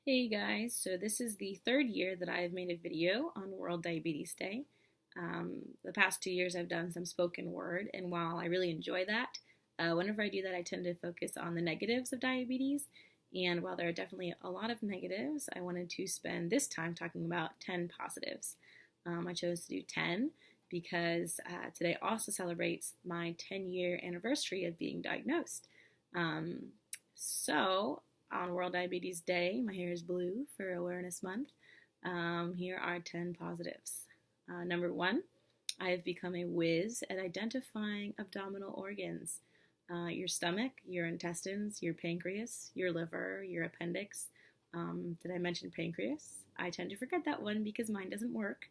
Hey guys, so this is the third year that I have made a video on World Diabetes Day. The past 2 years I've done some spoken word, and while I really enjoy that, whenever I do that I tend to focus on the negatives of diabetes. And while there are definitely a lot of negatives, I wanted to spend this time talking about 10 positives. I chose to do 10 because today also celebrates my 10-year anniversary of being diagnosed. Um, so, on World Diabetes Day, my hair is blue for Awareness Month. Here are 10 positives. Number one, I have become a whiz at identifying abdominal organs. Your stomach, your intestines, your pancreas, your liver, your appendix. Did I mention pancreas? I tend to forget that one because mine doesn't work.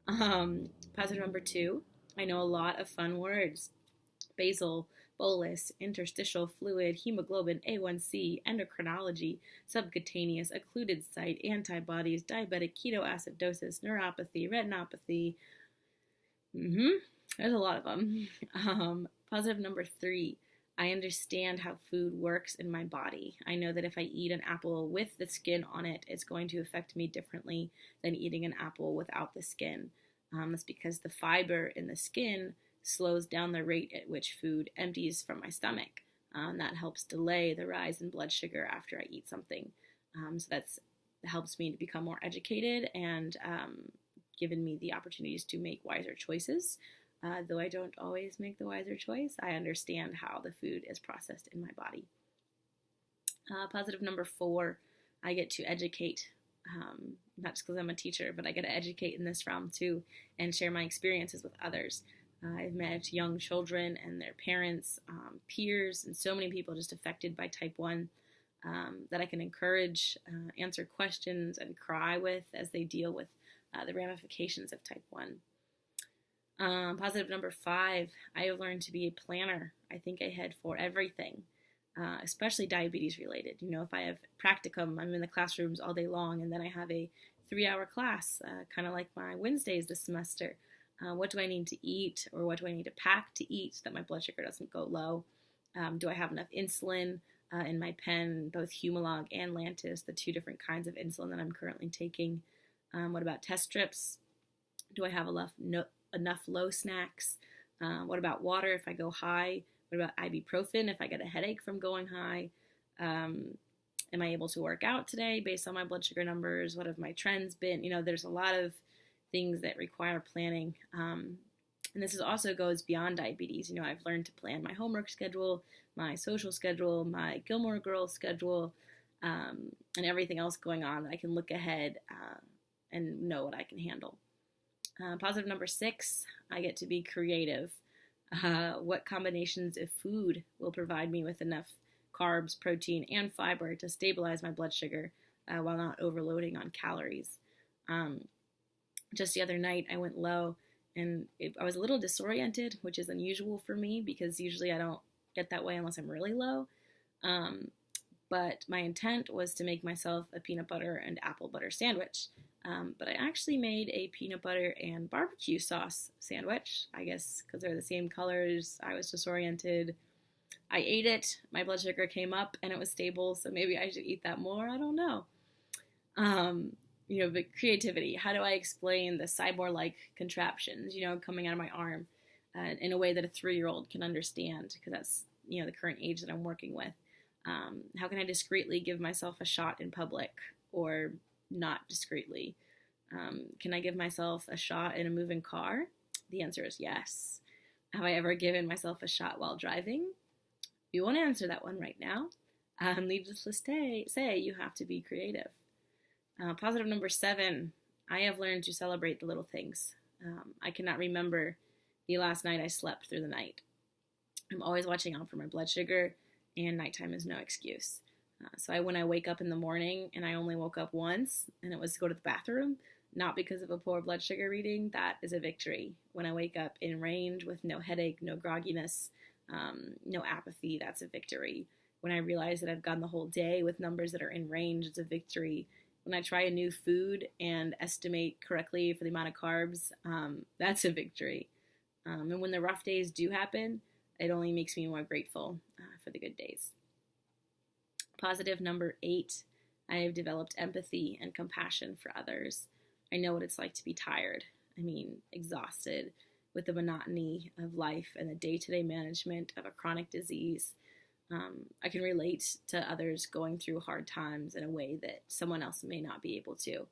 Positive number two, I know a lot of fun words: basal, bolus, interstitial fluid, hemoglobin, A1C, endocrinology, subcutaneous, occluded site, antibodies, diabetic ketoacidosis, neuropathy, retinopathy. There's a lot of them. Positive number three, I understand how food works in my body. I know that if I eat an apple with the skin on it, it's going to affect me differently than eating an apple without the skin. That's because the fiber in the skin slows down the rate at which food empties from my stomach. That helps delay the rise in blood sugar after I eat something. So that helps me to become more educated and given me the opportunities to make wiser choices. Though I don't always make the wiser choice, I understand how the food is processed in my body. Positive number four, I get to educate. Not just because I'm a teacher, but I get to educate in this realm too and share my experiences with others. I've met young children and their parents, peers, and so many people just affected by type 1 that I can encourage, answer questions, and cry with as they deal with the ramifications of type 1. Positive number five, I have learned to be a planner. I think ahead for everything, especially diabetes related. You know, if I have practicum, I'm in the classrooms all day long, and then I have a 3-hour class, kind of like my Wednesdays this semester. What do I need to eat, or what do I need to pack to eat so that my blood sugar doesn't go low? Do I have enough insulin in my pen, both Humalog and Lantus, the two different kinds of insulin that I'm currently taking? What about test strips? Do I have enough low snacks? What about water if I go high? What about ibuprofen if I get a headache from going high? Am I able to work out today based on my blood sugar numbers? What have my trends been? You know, there's a lot of things that require planning. And this also goes beyond diabetes. You know, I've learned to plan my homework schedule, my social schedule, my Gilmore Girls schedule, and everything else going on that I can look ahead and know what I can handle. Positive number six, I get to be creative. What combinations of food will provide me with enough carbs, protein, and fiber to stabilize my blood sugar while not overloading on calories? Just the other night, I went low, and I was a little disoriented, which is unusual for me because usually I don't get that way unless I'm really low. But my intent was to make myself a peanut butter and apple butter sandwich. But I actually made a peanut butter and barbecue sauce sandwich, I guess because they're the same colors. I was disoriented. I ate it. My blood sugar came up and it was stable, so maybe I should eat that more. I don't know. But creativity. How do I explain the cyborg-like contraptions, coming out of my arm in a way that a 3-year-old can understand? Because that's, the current age that I'm working with. How can I discreetly give myself a shot in public or not discreetly? Can I give myself a shot in a moving car? The answer is yes. Have I ever given myself a shot while driving? You won't answer that one right now. Needless to say, you have to be creative. Positive number seven, I have learned to celebrate the little things. I cannot remember the last night I slept through the night. I'm always watching out for my blood sugar, and nighttime is no excuse. So when I wake up in the morning and I only woke up once, and it was to go to the bathroom, not because of a poor blood sugar reading, that is a victory. When I wake up in range with no headache, no grogginess, no apathy, that's a victory. When I realize that I've gone the whole day with numbers that are in range, it's a victory. When I try a new food and estimate correctly for the amount of carbs, that's a victory. And when the rough days do happen, it only makes me more grateful for the good days. Positive number 8, I have developed empathy and compassion for others. I know what it's like to be tired. I mean, exhausted with the monotony of life and the day-to-day management of a chronic disease. I can relate to others going through hard times in a way that someone else may not be able to.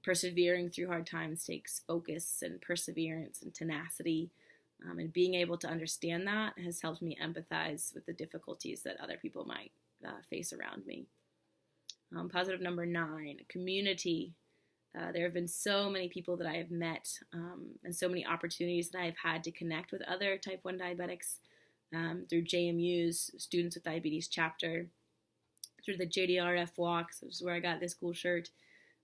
Persevering through hard times takes focus and perseverance and tenacity. And being able to understand that has helped me empathize with the difficulties that other people might face around me. Positive number 9, community. There have been so many people that I have met and so many opportunities that I have had to connect with other type 1 diabetics through JMU's Students with Diabetes chapter, through the JDRF walks, which is where I got this cool shirt,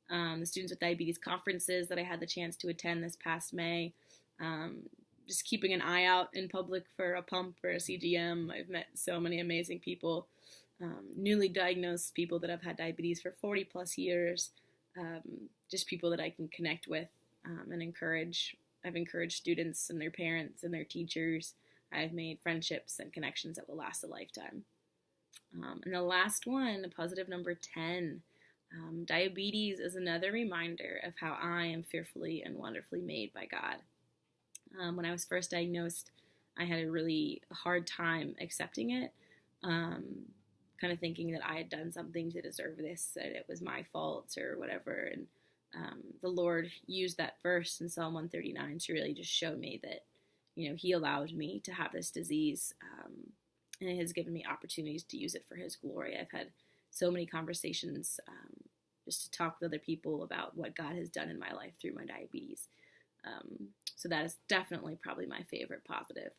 the Students with Diabetes conferences that I had the chance to attend this past May, just keeping an eye out in public for a pump or a CGM. I've met so many amazing people, newly diagnosed people that have had diabetes for 40 plus years, just people that I can connect with and encourage. I've encouraged students and their parents and their teachers. I've made friendships and connections that will last a lifetime. And the last one, positive number 10, diabetes is another reminder of how I am fearfully and wonderfully made by God. When I was first diagnosed, I had a really hard time accepting it, kind of thinking that I had done something to deserve this, that it was my fault or whatever. And the Lord used that verse in Psalm 139 to really just show me that, He allowed me to have this disease, and it has given me opportunities to use it for His glory. I've had so many conversations just to talk with other people about what God has done in my life through my diabetes. So that is definitely probably my favorite positive.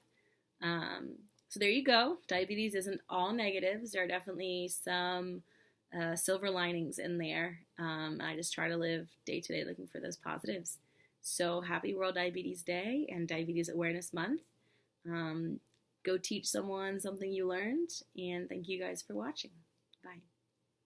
So there you go. Diabetes isn't all negatives. There are definitely some silver linings in there. I just try to live day to day looking for those positives. So happy World Diabetes Day and Diabetes Awareness Month. Go teach someone something you learned, and thank you guys for watching. Bye.